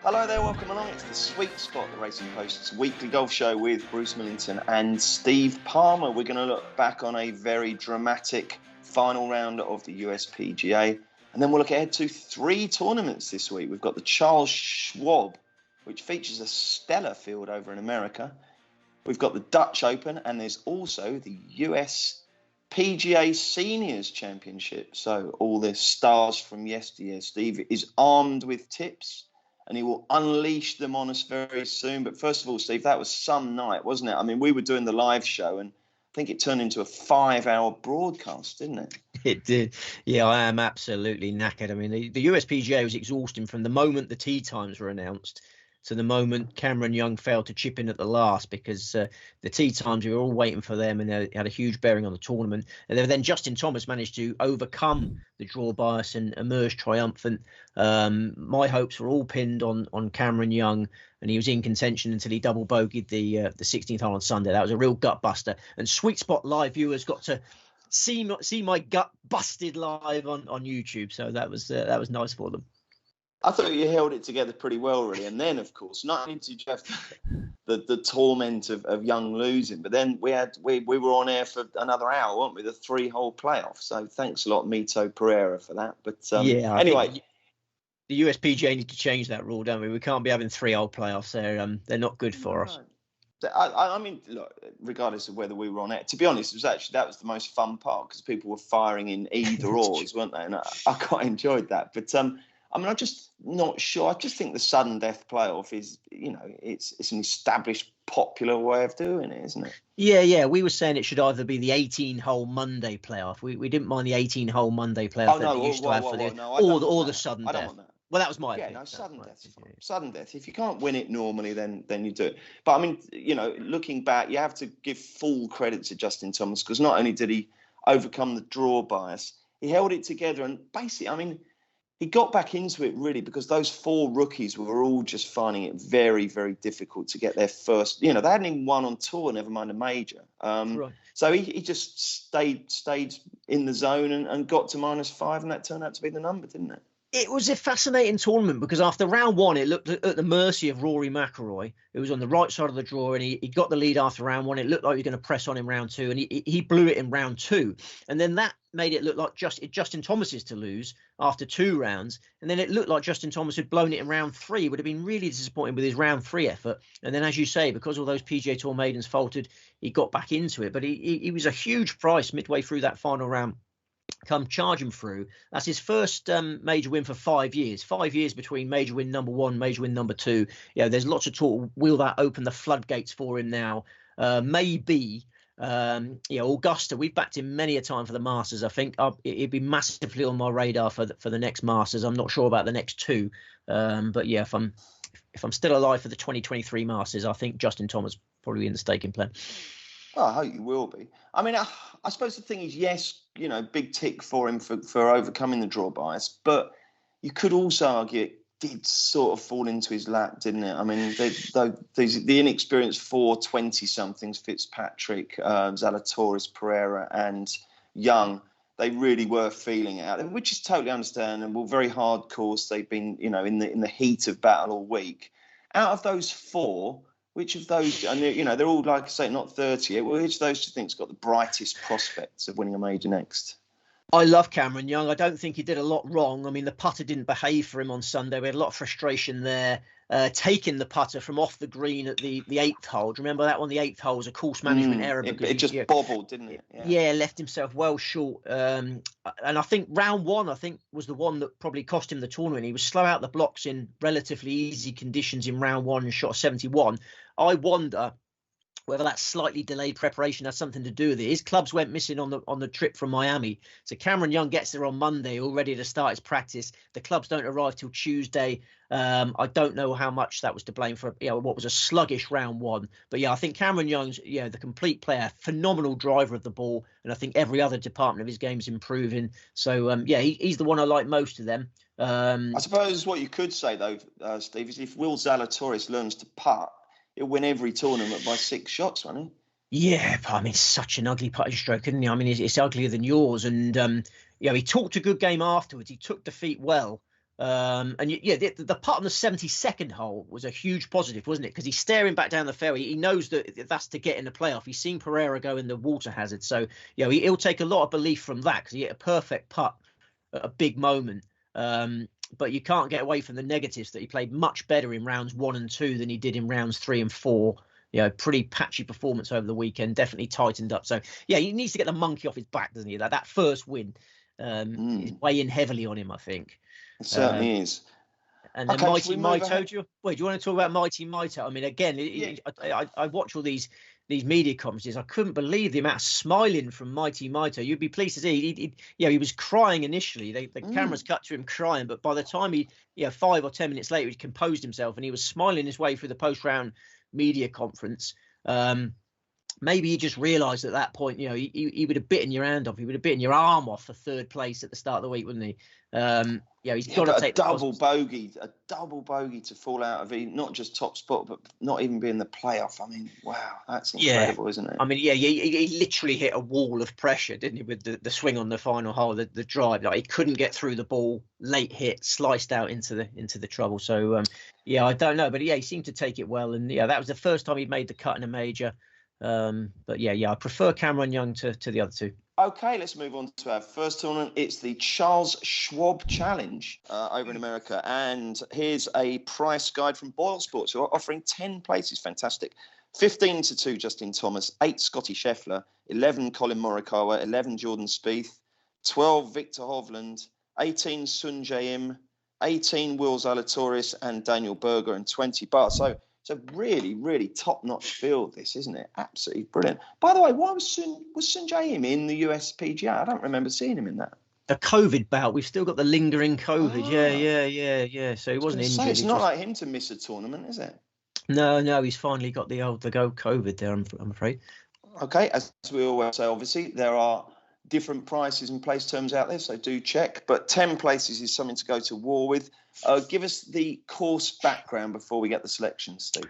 Hello there, welcome along. It's the Sweet Spot, the Racing Post's weekly golf show with Bruce Millington and Steve Palmer. We're going to look back on a very dramatic final round of the US PGA, and then we'll look ahead to 3 tournaments this week. We've got the Charles Schwab, which features a stellar field over in America. We've got the Dutch Open, and there's also the US PGA Seniors Championship. So all the stars from yesteryear. Steve is armed with tips, and he will unleash them on us very soon. But first of all, Steve, that was some night, wasn't it? I mean, we were doing the live show, and I think it turned into a 5-hour broadcast, didn't it? It did. Yeah, I am absolutely knackered. I mean, the USPGA was exhausting from the moment the tee times were announced to the moment Cameron Young failed to chip in at the last, because the tee times, we were all waiting for them, and they had a huge bearing on the tournament. And then Justin Thomas managed to overcome the draw bias and emerge triumphant. My hopes were all pinned on Cameron Young, and he was in contention until he double bogeyed the 16th hole on Sunday. That was a real gut buster. And Sweet Spot Live viewers got to see my gut busted live on YouTube. So that was nice for them. I thought you held it together pretty well, really. And then, of course, not only did you have the torment of Young losing, but then we were on air for another hour, weren't we? The 3-hole playoff. So thanks a lot, Mito Pereira, for that. But anyway, the USPGA need to change that rule, don't we? We can't be having 3-hole playoffs. They're not good for us. I mean, look, regardless of whether we were on air, to be honest, that was the most fun part, because people were firing in either ors, weren't they? And I quite enjoyed that. But I mean, I'm just not sure. I just think the sudden death playoff is, it's an established popular way of doing it, isn't it? Yeah. We were saying it should either be the 18-hole Monday playoff. We didn't mind the 18-hole Monday playoff that they used to have for the sudden death. I don't want that. Well, that was my opinion. Sudden death. Sudden death. If you can't win it normally, then you do it. But I mean, looking back, you have to give full credit to Justin Thomas, because not only did he overcome the draw bias, he held it together, and basically, I mean, he got back into it really because those 4 rookies were all just finding it very, very difficult to get their first. They hadn't even won on tour, never mind a major. Right. So he just stayed in the zone and got to -5, and that turned out to be the number, didn't it? It was a fascinating tournament, because after round 1, it looked at the mercy of Rory McIlroy. It was on the right side of the draw, and he got the lead after round 1. It looked like he was going to press on in round 2, and he blew it in round 2. And then that made it look like Justin Thomas's to lose after 2 rounds. And then it looked like Justin Thomas had blown it in round 3. It would have been really disappointing with his round 3 effort. And then, as you say, because all those PGA Tour maidens faltered, he got back into it. But he was a huge price midway through that final round. Come charging through. That's his first major win for 5 years. 5 years between major win number 1, major win number 2. There's lots of talk. Will that open the floodgates for him now? Maybe. Augusta, we've backed him many a time for the Masters. I think it'd be massively on my radar for the next Masters. I'm not sure about the next 2. But yeah, if I'm still alive for the 2023 Masters, I think Justin Thomas probably in the staking plan. Oh, I hope you will be. I mean, I suppose the thing is, yes, big tick for him for overcoming the draw bias, but you could also argue it did sort of fall into his lap, didn't it? I mean, the inexperienced 20-somethings, Fitzpatrick, Zalatoris, Pereira and Young, they really were feeling it out, which is totally understandable. Very hard course. They've been, in the heat of battle all week. Out of those 4, which of those, and they're all, like I say, not 30 yet. Which of those do you think's got the brightest prospects of winning a major next? I love Cameron Young. I don't think he did a lot wrong. I mean, the putter didn't behave for him on Sunday. We had a lot of frustration there. Taking the putter from off the green at the 8th hole. Do you remember that one? The 8th hole was a course management error. It just bobbled, didn't it? Yeah, left himself well short. And I think round 1, was the one that probably cost him the tournament. He was slow out the blocks in relatively easy conditions in round 1 and shot 71. I wonder whether that slightly delayed preparation has something to do with it. His clubs went missing on the trip from Miami. So Cameron Young gets there on Monday, all ready to start his practice. The clubs don't arrive till Tuesday. I don't know how much that was to blame for what was a sluggish round 1. But yeah, I think Cameron Young's the complete player, phenomenal driver of the ball, and I think every other department of his game is improving. So he's the one I like most of them. I suppose what you could say though, Steve, is if Will Zalatoris learns to putt, he'll win every tournament by 6 shots, won't he? Yeah, but I mean, such an ugly putting stroke, isn't he? I mean, it's uglier than yours. And, he talked a good game afterwards. He took defeat well. The putt on the 72nd hole was a huge positive, wasn't it? Because he's staring back down the fairway. He knows that that's to get in the playoff. He's seen Pereira go in the water hazard. So, he'll take a lot of belief from that because he hit a perfect putt at a big moment. But you can't get away from the negatives that he played much better in rounds 1 and 2 than he did in rounds 3 and 4. Pretty patchy performance over the weekend, definitely tightened up. So, he needs to get the monkey off his back, doesn't he? That first win is weighing heavily on him, I think. It certainly is. And then Mighty Maito, do you want to talk about Mighty Maito? I mean, again, I watch all these media conferences. I couldn't believe the amount of smiling from Mighty Maito. You'd be pleased to see he was crying initially. The cameras cut to him crying, but by the time 5 or 10 minutes later, he composed himself and he was smiling his way through the post-round media conference. Maybe he just realised at that point, he would have bitten your hand off. He would have bitten your arm off for 3rd place at the start of the week, wouldn't he? He's got to take a double bogey to fall out of not just top spot, but not even be in the playoff. I mean, wow, that's incredible, isn't it? I mean, he literally hit a wall of pressure, didn't he, with the swing on the final hole, the drive. Like, he couldn't get through the ball, late hit, sliced out into the trouble. So, I don't know, but he seemed to take it well, and that was the first time he'd made the cut in a major. But I prefer Cameron Young to the other two. Okay, let's move on to our first tournament. It's the Charles Schwab Challenge over in America. And here's a price guide from Boyle Sports, who are offering 10 places. Fantastic. 15-2, Justin Thomas. 8, Scotty Scheffler. 11, Colin Murukawa. 11, Jordan Spieth. 12, Victor Hovland. 18, Sun Jae-im. 18, Will Zalatoris and Daniel Berger. And 20 bars. So it's a really, really top-notch field, this, isn't it? Absolutely brilliant. By the way, why was Sun Jae-im in the US PGA? I don't remember seeing him in that. The COVID bout. We've still got the lingering COVID. Yeah. So he wasn't injured. It's not like him to miss a tournament, is it? No. He's finally got the go COVID there, I'm afraid. Okay, as we always say, obviously, there are different prices and place terms out there, so do check. But 10 places is something to go to war with. Give us the course background before we get the selections, Steve.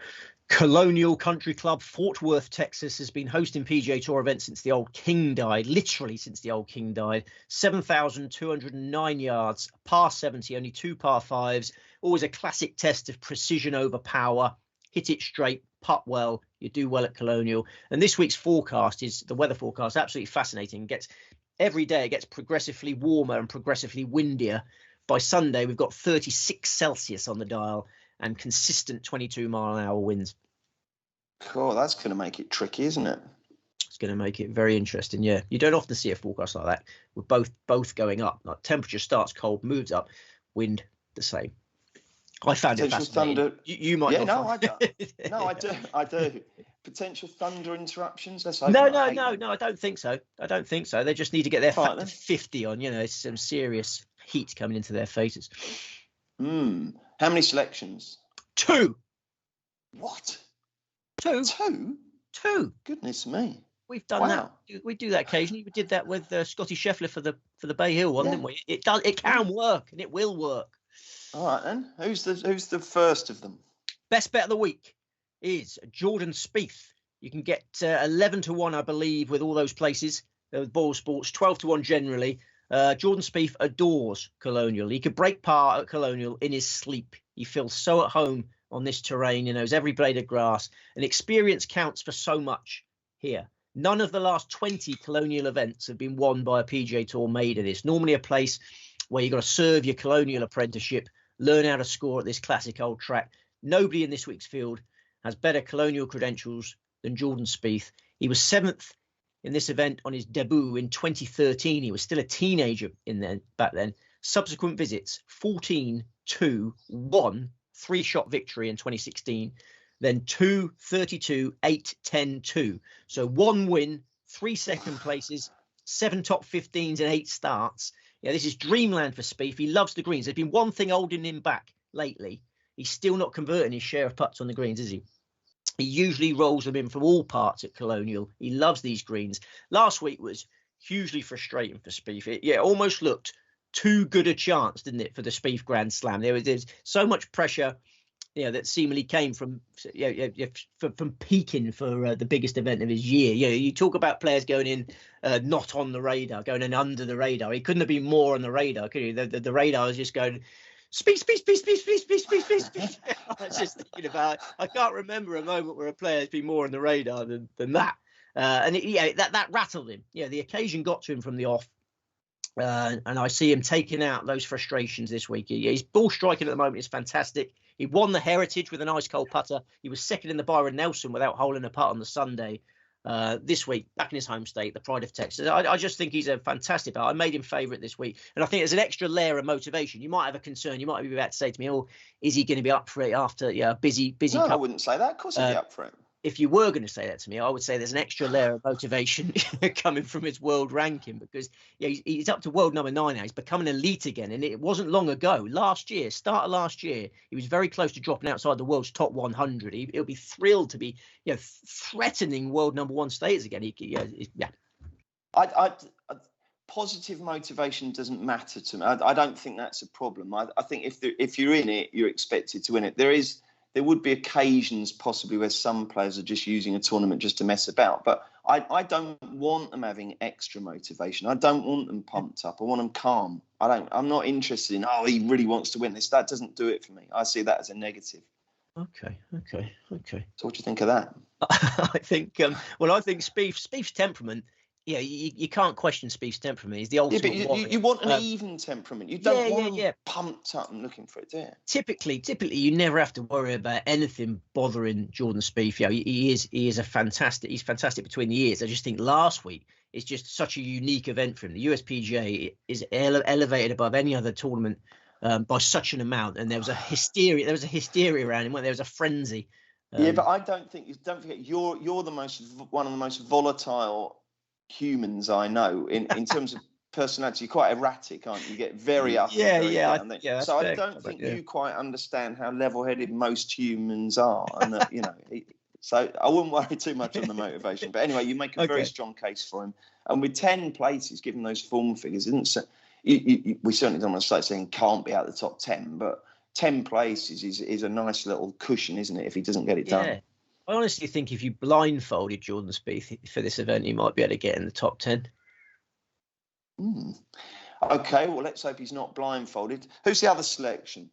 Colonial Country Club, Fort Worth, Texas, has been hosting PGA Tour events since the old king died, literally since the old king died. 7,209 yards, par 70, only 2 par 5s. Always a classic test of precision over power. Hit it straight, putt well, you do well at Colonial. And this week's forecast is the weather forecast, absolutely fascinating. Every day it gets progressively warmer and progressively windier. By Sunday, we've got 36 Celsius on the dial and consistent 22-mile-an-hour winds. Cool, that's going to make it tricky, isn't it? It's going to make it very interesting, yeah. You don't often see a forecast like that with both going up. Like, temperature starts cold, moves up, wind the same. I found it fascinating. Thunder. You might not. No, I do. Potential thunder interruptions. Let's hope no. I don't think so. They just need to get their factor 50 on. It's some serious heat coming into their faces. How many selections? 2. What? 2? 2. Goodness me. We've done that. We do that occasionally. We did that with Scotty Scheffler for the Bay Hill one, didn't we? It can work, and it will work. All right then. Who's the first of them? Best bet of the week is Jordan Spieth. You can get 11-1, I believe, with all those places. With Boyle Sports, 12-1 generally. Jordan Spieth adores Colonial. He could break par at Colonial in his sleep. He feels so at home on this terrain. He knows every blade of grass. And experience counts for so much here. None of the last 20 Colonial events have been won by a PGA Tour made of this. Normally a place where you've got to serve your Colonial apprenticeship, learn how to score at this classic old track. Nobody in this week's field has better Colonial credentials than Jordan Spieth. He was 7th in this event on his debut in 2013. He was still a teenager back then. Subsequent visits, 14-2-1, 3-shot victory in 2016. Then 2, 32, 8, 10, 2. So 1 win, 3 second places, 7 top 15s and 8 starts. This is dreamland for Spieth. He loves the greens. There's been one thing holding him back lately. He's still not converting his share of putts on the greens, is he? He usually rolls them in from all parts at Colonial. He loves these greens. Last week was hugely frustrating for Spieth. It almost looked too good a chance, didn't it, for the Spieth Grand Slam? There's so much pressure, that seemingly came from peaking for the biggest event of his year. You talk about players going in not on the radar, going in under the radar. He couldn't have been more on the radar, could he? The radar is just going Speed. I was just thinking about. I can't remember a moment where a player has been more on the radar than that. And that rattled him. Yeah, the occasion got to him from the off. And I see him taking out those frustrations this week. His ball striking at the moment is fantastic. He won the Heritage with an ice cold putter. He was second in the Byron Nelson without holing a putt on the Sunday. This week, back in his home state, the pride of Texas. I just think he's a fantastic player. I made him favourite this week. And I think there's an extra layer of motivation. You might have a concern. You might be about to say to me, is he going to be up for it after a busy No, I wouldn't say that. Of course he'd be up for it. If you were going to say that to me, I would say there's an extra layer of motivation coming from his world ranking, because he's up to world number 9 now. He's becoming elite again. And it wasn't long ago. Start of last year, he was very close to dropping outside the world's top 100. He'll be thrilled to be threatening world number 1 status again. Positive motivation doesn't matter to me. I don't think that's a problem. I think if you're in it, you're expected to win it. There would be occasions possibly where some players are just using a tournament just to mess about. But I don't want them having extra motivation. I don't want them pumped up. I want them calm. I'm not interested in, he really wants to win this. That doesn't do it for me. I see that as a negative. Okay. So what do you think of that? I think, I think Spieth's temperament, you can't question Spieth's temperament. He's the ultimate. Yeah, but you want an even temperament. You don't want pumped up and looking for it, do you? Typically, you never have to worry about anything bothering Jordan Spieth. He's fantastic between the ears. I just think last week is just such a unique event for him. The USPGA is elevated above any other tournament by such an amount, and there was a hysteria around him. There was a frenzy. But I don't forget, you're one of the most volatile humans I know in terms of personality. You're quite erratic, aren't you? You get very up. So I don't think you quite understand how level-headed most humans are, and that so I wouldn't worry too much on the motivation. But anyway, you make a very strong case for him, and with 10 places, given those form figures, we certainly don't want to start saying can't be out the top 10, but 10 places is a nice little cushion, isn't it, if he doesn't get it done? I honestly think if you blindfolded Jordan Spieth for this event, he might be able to get in the top 10. Okay, well, let's hope he's not blindfolded. Who's the other selection?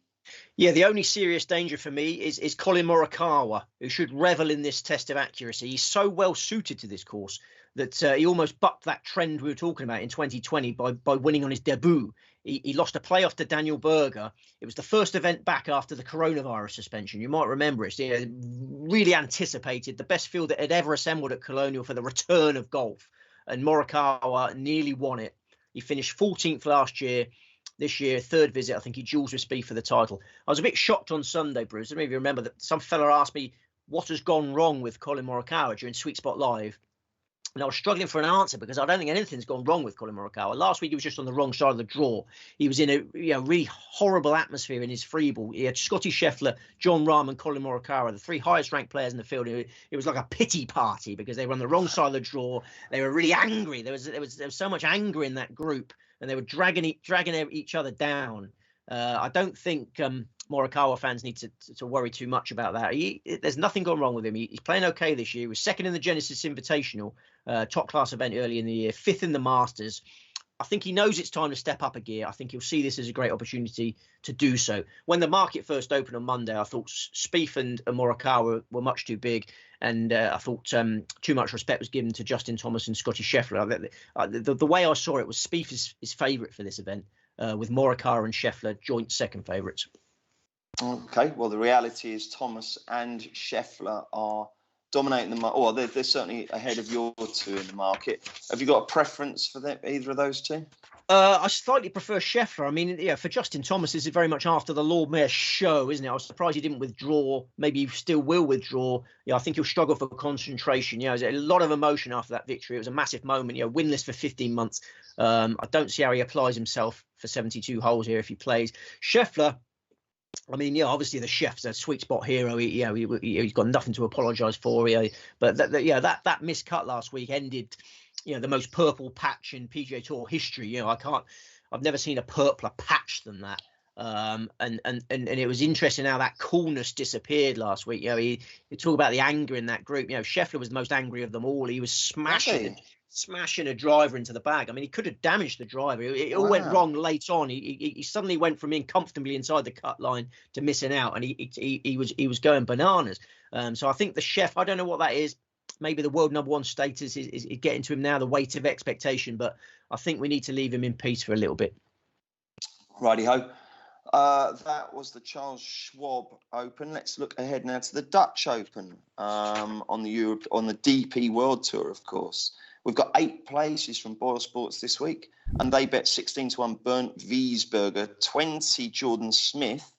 Yeah, the only serious danger for me is Colin Murukawa, who should revel in this test of accuracy. He's so well suited to this course that he almost bucked that trend we were talking about in 2020 by winning on his debut. He lost a playoff to Daniel Berger. It was the first event back after the coronavirus suspension. You might remember it. Really anticipated the best field that had ever assembled at Colonial for the return of golf. And Morikawa nearly won it. He finished 14th last year. This year, third visit, I think he duels with Spieth for the title. I was a bit shocked on Sunday, Bruce. I don't know if you remember that some fella asked me what has gone wrong with Colin Murukawa during Sweet Spot Live. And I was struggling for an answer because I don't think anything's gone wrong with Colin Murukawa. Last week, he was just on the wrong side of the draw. He was in a really horrible atmosphere in his free ball. He had Scotty Scheffler, John Rahm and Colin Murukawa, the 3 highest ranked players in the field. It was like a pity party because they were on the wrong side of the draw. They were really angry. There was so much anger in that group, and they were dragging each other down. I don't think Morikawa fans need to worry too much about that. There's nothing gone wrong with him. He's playing okay this year. He was second in the Genesis Invitational, top class event early in the year, 5th in the Masters. I think he knows it's time to step up a gear. I think he'll see this as a great opportunity to do so. When the market first opened on Monday, I thought Spieth and Morikawa were much too big, and I thought too much respect was given to Justin Thomas and Scotty Scheffler. The way I saw it was Spieth is favourite for this event, with Morikawa and Scheffler joint second favourites. Okay, well, the reality is Thomas and Scheffler are dominating the market. Well, they're certainly ahead of your two in the market. Have you got a preference for either of those two? I slightly prefer Scheffler. I mean, for Justin Thomas, this is very much after the Lord Mayor show, isn't it? I was surprised he didn't withdraw. Maybe he still will withdraw. I think he'll struggle for concentration. There's a lot of emotion after that victory. It was a massive moment. Winless for 15 months. I don't see how he applies himself for 72 holes here if he plays. Scheffler, I mean, obviously the chef's a sweet spot hero. He's got nothing to apologise for. But that miscut last week ended, the most purple patch in PGA Tour history. I've never seen a purpler patch than that. And it was interesting how that coolness disappeared last week. You talk about the anger in that group. Scheffler was the most angry of them all. He was smashing. smashing a driver into the bag. I mean, he could have damaged the driver. It all went wrong late on. He suddenly went from being comfortably inside the cut line to missing out, and he was going bananas. So I think the chef, I don't know what that is. Maybe the world #1 status is getting to him now, the weight of expectation. But I think we need to leave him in peace for a little bit. Righty-ho. That was the Charles Schwab Open. Let's look ahead now to the Dutch Open on the DP World Tour, of course. We've got 8 places from Boyle Sports this week, and they bet 16-1 Bernd Wiesberger, 20 Jordan Smith,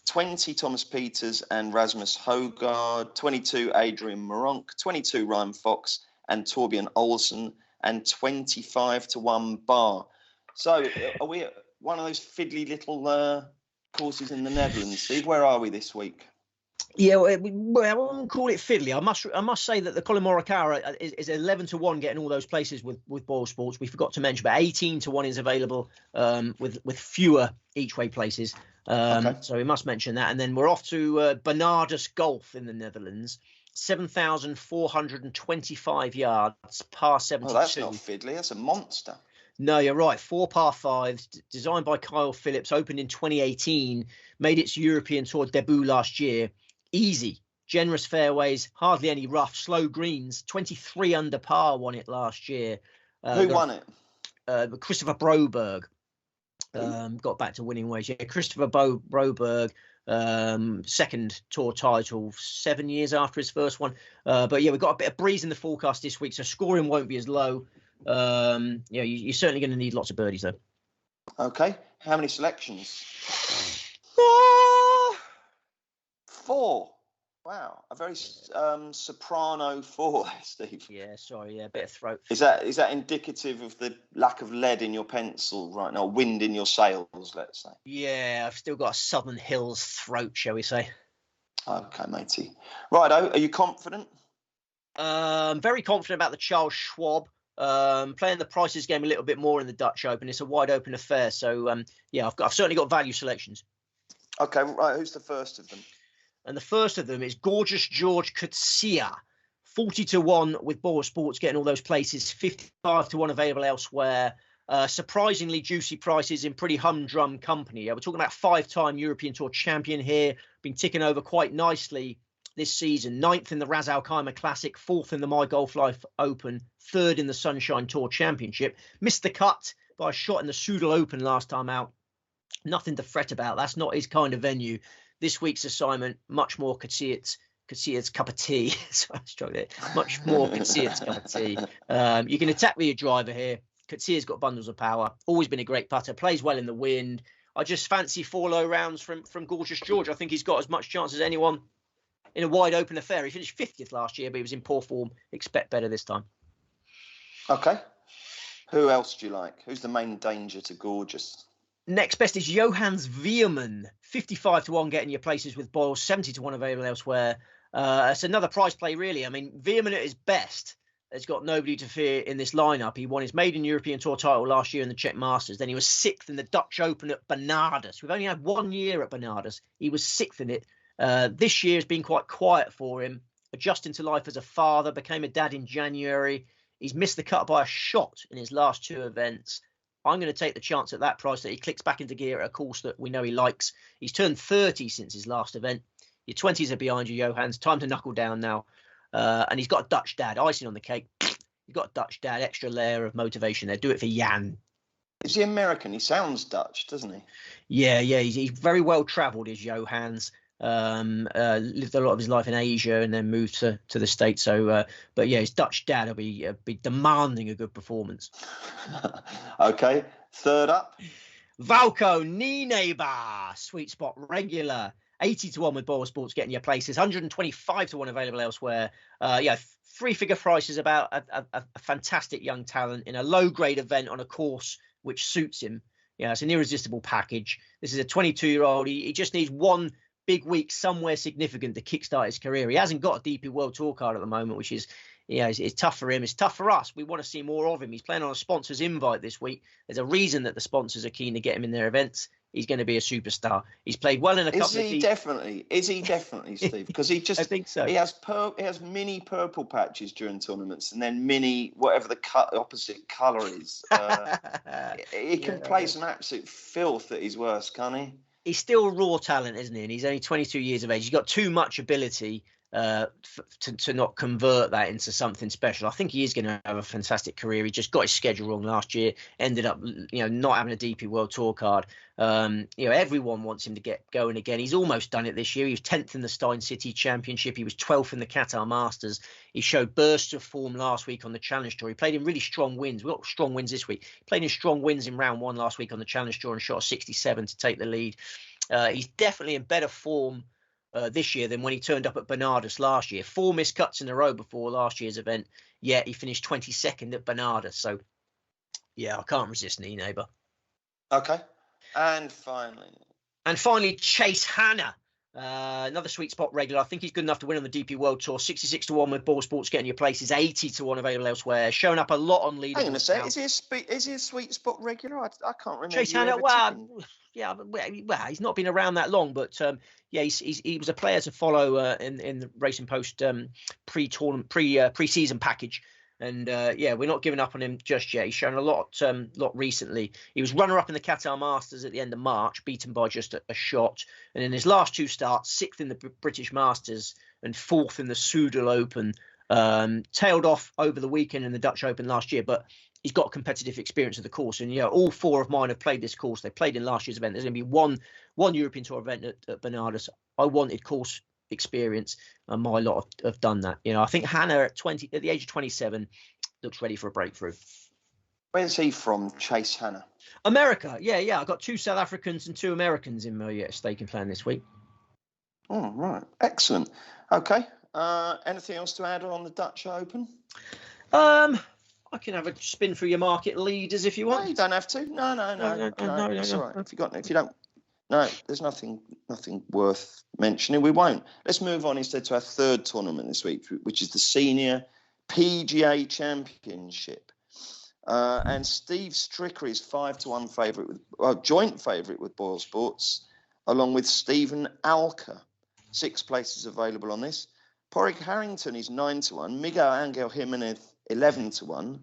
20 Thomas Pieters and Rasmus Højgaard, 22 Adrian Meronk, 22 Ryan Fox and Torbjørn Olsen, and 25-1 Bar. So are we at one of those fiddly little courses in the Netherlands, Steve? Where are we this week? Yeah, well, I wouldn't call it fiddly. I must say that the Colin Murukawa is 11-1 getting all those places with Boyle Sports. We forgot to mention, but 18-1 is available with fewer each way places. Okay. So we must mention that. And then we're off to Bernardus Golf in the Netherlands. 7,425 yards, par 72. Oh, that's not fiddly. That's a monster. No, you're right. 4 par 5s, designed by Kyle Phillips, opened in 2018, made its European Tour debut last year. Easy, generous fairways, hardly any rough, slow greens. 23 under par won it last year. Who won it? Christopher Broberg. Got back to winning ways. Yeah, Christopher Broberg, second tour title 7 years after his first one. But yeah, we've got a bit of breeze in the forecast this week, so scoring won't be as low. You're certainly going to need lots of birdies though. Okay, how many selections? 4. Wow, a very soprano 4, Steve. Yeah, sorry, yeah, a bit of throat. Is that indicative of the lack of lead in your pencil right now, wind in your sails, let's say? Yeah, I've still got a Southern Hills throat, shall we say? Okay, matey. Righto, are you confident? Very confident about the Charles Schwab. Playing the prices game a little bit more in the Dutch Open. It's a wide open affair, so I've certainly got value selections. Okay, right. Who's the first of them? And the first of them is Gorgeous George Coetzee, 40-1 with Boyle Sports getting all those places, 55-1 available elsewhere. Surprisingly juicy prices in pretty humdrum company. We're talking about 5-time European Tour champion here, been ticking over quite nicely this season. 9th in the Ras Al Khaimah Classic, 4th in the My Golf Life Open, 3rd in the Sunshine Tour Championship. Missed the cut by a shot in the Soudal Open last time out. Nothing to fret about. That's not his kind of venue. This week's assignment, much more Coetzee's cup of tea. So I struggled it. Much more Coetzee's cup of tea. You can attack with your driver here. Coetzee's got bundles of power. Always been a great putter. Plays well in the wind. I just fancy 4 low rounds from Gorgeous George. I think he's got as much chance as anyone in a wide open affair. He finished 50th last year, but he was in poor form. Expect better this time. Okay. Who else do you like? Who's the main danger to Gorgeous? Next best is Johannes Veerman, 55-1 getting your places with Boyle, 70-1 available elsewhere. It's another price play, really. I mean, Veerman at his best has got nobody to fear in this lineup. He won his maiden European Tour title last year in the Czech Masters. Then he was 6th in the Dutch Open at Bernardus. We've only had 1 year at Bernardus. He was 6th in it. This year has been quite quiet for him, adjusting to life as a father, became a dad in January. He's missed the cut by a shot in his last 2 events. I'm going to take the chance at that price that he clicks back into gear at a course that we know he likes. He's turned 30 since his last event. Your 20s are behind you, Johans. Time to knuckle down now. And he's got a Dutch dad, icing on the cake. He's got a Dutch dad, extra layer of motivation there. Do it for Jan. Is he American? He sounds Dutch, doesn't he? Yeah. He's very well travelled, is Johans. Lived a lot of his life in Asia and then moved to the States. So, but yeah, his Dutch dad will be demanding a good performance. Okay, third up. Valco Nineba, sweet spot regular, 80-1 with Boyle Sports getting your places, 125-1 available elsewhere. 3-figure prices about a fantastic young talent in a low grade event on a course which suits him. Yeah, it's an irresistible package. This is a 22-year-old. He just needs one big week somewhere significant to kickstart his career. He hasn't got a DP World Tour card at the moment, which is it's tough for him. It's tough for us. We want to see more of him. He's playing on a sponsor's invite this week. There's a reason that the sponsors are keen to get him in their events. He's going to be a superstar. He's played well in a couple of... Is he definitely, Steve? Because he just... I think so. He has mini purple patches during tournaments and then mini whatever the opposite colour is. He can play some absolute filth at his worst, can't he? He's still a raw talent, isn't he? And he's only 22 years of age. He's got too much ability to not convert that into something special. I think he is going to have a fantastic career. He just got his schedule wrong last year, ended up not having a DP World Tour card. Everyone wants him to get going again. He's almost done it this year. He was 10th in the Stein City Championship. He was 12th in the Qatar Masters. He showed bursts of form last week on the Challenge Tour. He played in really strong wins. We've got strong wins this week. He played in strong wins in round 1 last week on the Challenge Tour and shot a 67 to take the lead. He's definitely in better form this year than when he turned up at Bernardus last year. 4 missed cuts in a row before last year's event, yet he finished 22nd at Bernardus. So, yeah, I can't resist knee neighbour. Okay. And finally, Chase Hanna. Another sweet spot regular. I think he's good enough to win on the DP World Tour. 66-1 with Boyle Sports getting your places. 80-1 available elsewhere. Showing up a lot on leaderboards. Hang on a sec. Is he a sweet spot regular? I can't remember. Chase Hanna. Well, he's not been around that long, but he was a player to follow in the Racing Post pre-tournament, pre-season package. And we're not giving up on him just yet. He's shown a lot recently. He was runner-up in the Qatar Masters at the end of March, beaten by just a shot. And in his last 2 starts, 6th in the British Masters and 4th in the Soudal Open. Tailed off over the weekend in the Dutch Open last year, but he's got competitive experience of the course. And all 4 of mine have played this course. They played in last year's event. There's going to be one European Tour event at Bernardus. I wanted course experience, and my lot have done that. I think Hanna at the age of 27 looks ready for a breakthrough. Where's he from, Chase Hanna? America. Yeah. I've got 2 South Africans and 2 Americans in my staking plan this week. Oh, right. Excellent. Okay. Anything else to add on the Dutch Open? I can have a spin through your market leaders if you want. No, you don't have to. No. It's all right. If you don't. No, there's nothing worth mentioning. We won't. Let's move on instead to our 3rd tournament this week, which is the Senior PGA Championship. And Steve Stricker is 5-1 favourite joint favourite with Boyle Sports, along with Stephen Alker. 6 places available on this. Porrick Harrington is 9-1. Miguel Angel Jimenez 11-1.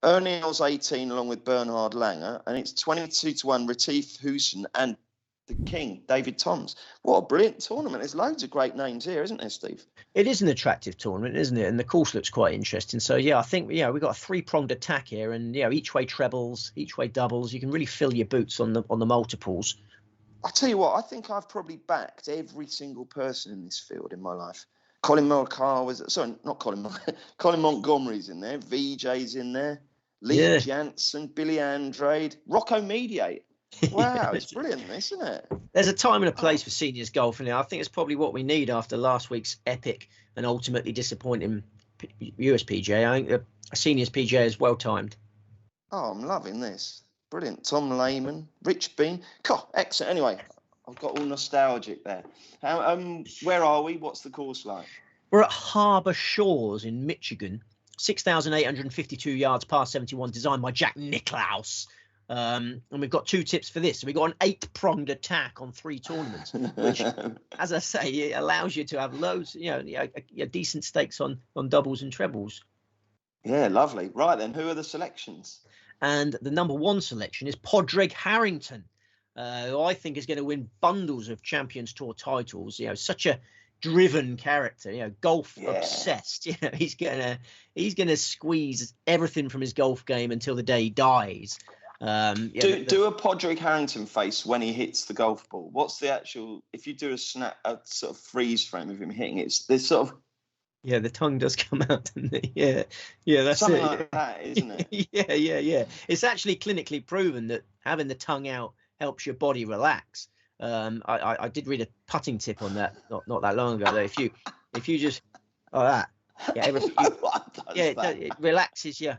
Ernie Els 18 along with Bernhard Langer, and it's 22-1 Retief Hoosen and the King, David Toms. What a brilliant tournament. There's loads of great names here, isn't there, Steve? It is an attractive tournament, isn't it? And the course looks quite interesting. So, I think, we've got a 3-pronged attack here, and, each way trebles, each way doubles. You can really fill your boots on the multiples. I'll tell you what, I think I've probably backed every single person in this field in my life. Colin Murukawa Colin Montgomery's in there, VJ's in there, Lee Jansen, Billy Andrade, Rocco Mediate. Wow, it's brilliant, isn't it? There's a time and a place for seniors golf, and I think it's probably what we need after last week's epic and ultimately disappointing US PGA. I think a seniors PGA is well timed. Oh, I'm loving this. Brilliant. Tom Lehman, Rich Bean. God, excellent. Anyway, I've got all nostalgic there. Where are we? What's the course like? We're at Harbour Shores in Michigan. 6,852 yards, par 71, designed by Jack Nicklaus. And we've got 2 tips for this. So we've got an 8-pronged attack on 3 tournaments, which, as I say, it allows you to have loads, decent stakes on doubles and trebles. Yeah, lovely. Right then, who are the selections? And the number 1 selection is Padraig Harrington, who I think is going to win bundles of Champions Tour titles. Such a driven character, golf obsessed. He's gonna squeeze everything from his golf game until the day he dies. Do a Padraig Harrington face when he hits the golf ball. What's the actual? If you do a sort of freeze frame of him hitting it, there's sort of. Yeah, the tongue does come out, doesn't it? Yeah, that's something it. like that, isn't it? Yeah. It's actually clinically proven that having the tongue out helps your body relax. I did read a putting tip on that not that long ago. Though, if you just that, it relaxes you.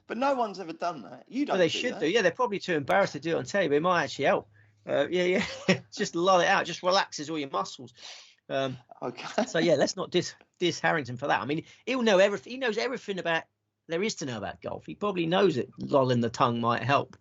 But no one's ever done that. You don't. Well, they should do. Yeah, they're probably too embarrassed to do it on telly, but it might actually help. Just lull it out. Just relaxes all your muscles. Okay. So yeah, let's not diss Harrington for that. I mean, he'll know everything. He knows everything there is to know about golf. He probably knows that lolling the tongue might help.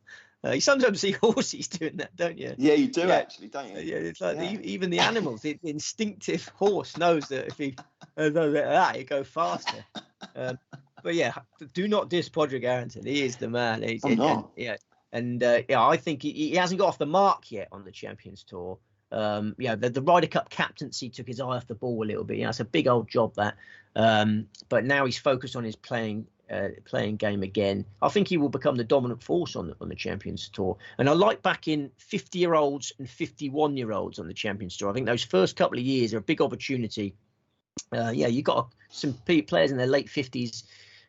You sometimes see horses doing that, don't you? Yeah, you do actually, don't you? Yeah, it's like even the animals. The instinctive horse knows that if he does that, he'll go faster. But yeah, do not diss Padraig Harrington. He is the man. I'm not. I think he hasn't got off the mark yet on the Champions Tour. The Ryder Cup captaincy took his eye off the ball a little bit. It's a big old job that. But now he's focused on his playing game again. I think he will become the dominant force on the Champions Tour. And I like backing 50-year-olds and 51-year-olds on the Champions Tour. I think those first couple of years are a big opportunity. You got some players in their late 50s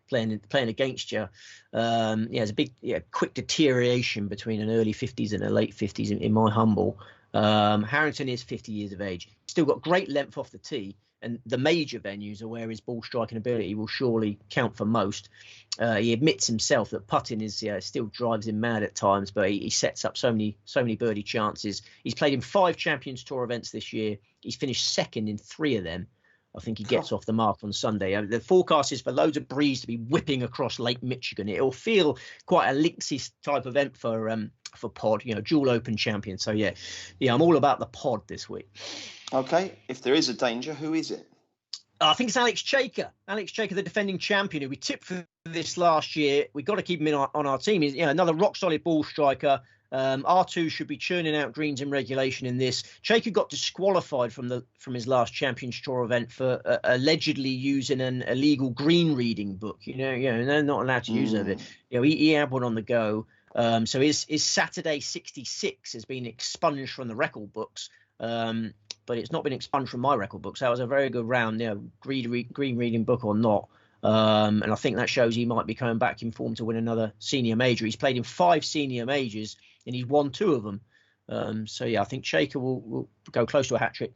playing against you. There's a big quick deterioration between an early 50s and a late 50s in my humble. Harrington is 50 years of age. Still got great length off the tee, and the major venues are where his ball striking ability will surely count for most. He admits himself that putting is still drives him mad at times, but he sets up so many birdie chances. He's played in 5 Champions Tour events this year. He's finished second in 3 of them. I think he gets off the mark on Sunday. The forecast is for loads of breeze to be whipping across Lake Michigan. It'll feel quite a Linksy type event for Pod, dual Open champion. So yeah, I'm all about the Pod this week. Okay, if there is a danger, who is it? I think it's Alex Chaker. Alex Chaker, the defending champion, who we tipped for this last year. We've got to keep him on our team. He's another rock solid ball striker. R2 should be churning out greens in regulation in this. Chaker got disqualified from his last Champions Tour event for allegedly using an illegal green reading book. They're not allowed to use it. He had one on the go. So his Saturday 66 has been expunged from the record books. But it's not been expunged from my record books. That was a very good round, green reading book or not. And I think that shows he might be coming back in form to win another senior major. He's played in 5 senior majors and he's won 2 of them. I think Chaker will go close to a hat trick.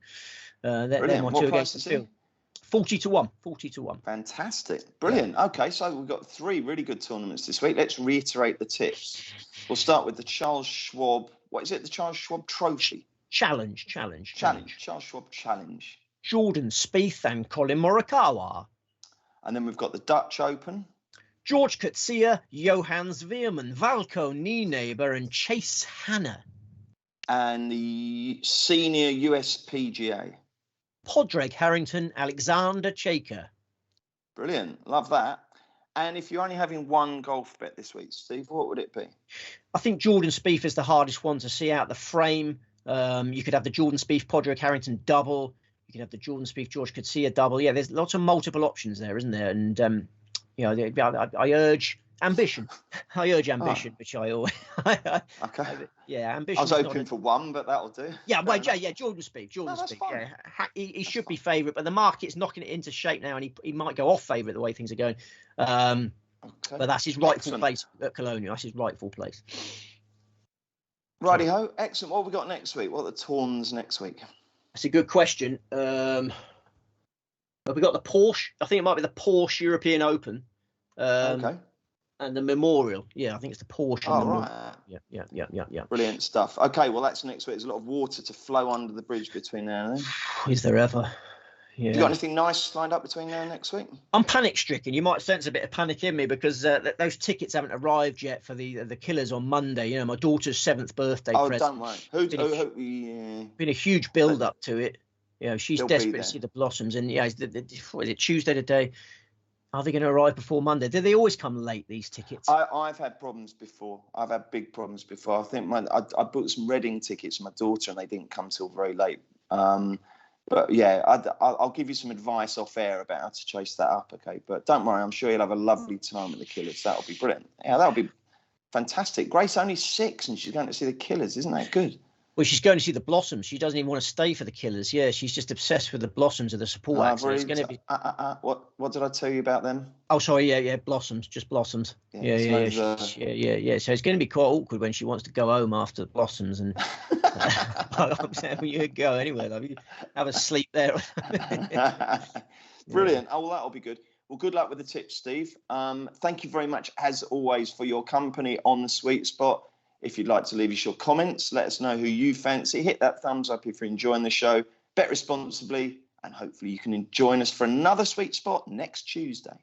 They're my 2 against the field. 40-1. 40-1. Fantastic. Brilliant. Yeah. Okay, so we've got 3 really good tournaments this week. Let's reiterate the tips. We'll start with the Charles Schwab. What is it? The Charles Schwab Trophy? Challenge. Charles Schwab Challenge. Jordan Spieth and Colin Murukawa. And then we've got the Dutch Open. George Coetzee, Johannes Veerman, Valco Nienaber and Chase Hanna. And the Senior US PGA. Padraig Harrington, Alexander Chaker. Brilliant. Love that. And if you're only having one golf bet this week, Steve, what would it be? I think Jordan Spieth is the hardest one to see out the frame. You could have the Jordan Spieth, Padraig Harrington double. You could have the Jordan Spieth, George Coetzee double. Yeah, there's lots of multiple options there, isn't there? And, I urge ambition. Which I always... Okay. Ambition. I was hoping for one, but that'll do. Yeah, Jordan Spieth. Yeah, he should be favourite, but the market's knocking it into shape now, and he might go off favourite the way things are going. But that's his rightful place at Colonial. That's his rightful place. Righty-ho. Excellent. What have we got next week? What are the Tawns next week? That's a good question. Have we got the Porsche? I think it might be the Porsche European Open. Okay. And the Memorial. Yeah, I think it's the Porsche. Right. Yeah. Brilliant stuff. Okay, well, that's next week. There's a lot of water to flow under the bridge between now and then. Is there ever? Yeah. You got anything nice lined up between now and next week? I'm panic stricken. You might sense a bit of panic in me because those tickets haven't arrived yet for the Killers on Monday. My daughter's 7th birthday present. Don't worry. Been a huge build up to it. She's desperate to see the Blossoms. And is it Tuesday today? Are they going to arrive before Monday? Do they always come late, these tickets? I've had problems before. I've had big problems before. I think I booked some Reading tickets for my daughter and they didn't come till very late. But yeah, I'll give you some advice off air about how to chase that up, okay? But don't worry, I'm sure you'll have a lovely time at the Killers. That'll be brilliant. Yeah, that'll be fantastic. Grace only 6 and she's going to see the Killers. Isn't that good? Well, she's going to see the Blossoms. She doesn't even want to stay for the Killers. Yeah, she's just obsessed with the Blossoms of the support act. So it's going to be... What did I tell you about them? Oh, sorry. Yeah. Blossoms, just Blossoms. Yeah. So it's going to be quite awkward when she wants to go home after the Blossoms, and I'm saying, well, you go anyway. Love you have a sleep there. Brilliant. Oh, well, that'll be good. Well, good luck with the tips, Steve. Thank you very much, as always, for your company on the Sweet Spot. If you'd like to leave us your comments, let us know who you fancy. Hit that thumbs up if you're enjoying the show. bet responsibly, and hopefully you can join us for another sweet spot next Tuesday.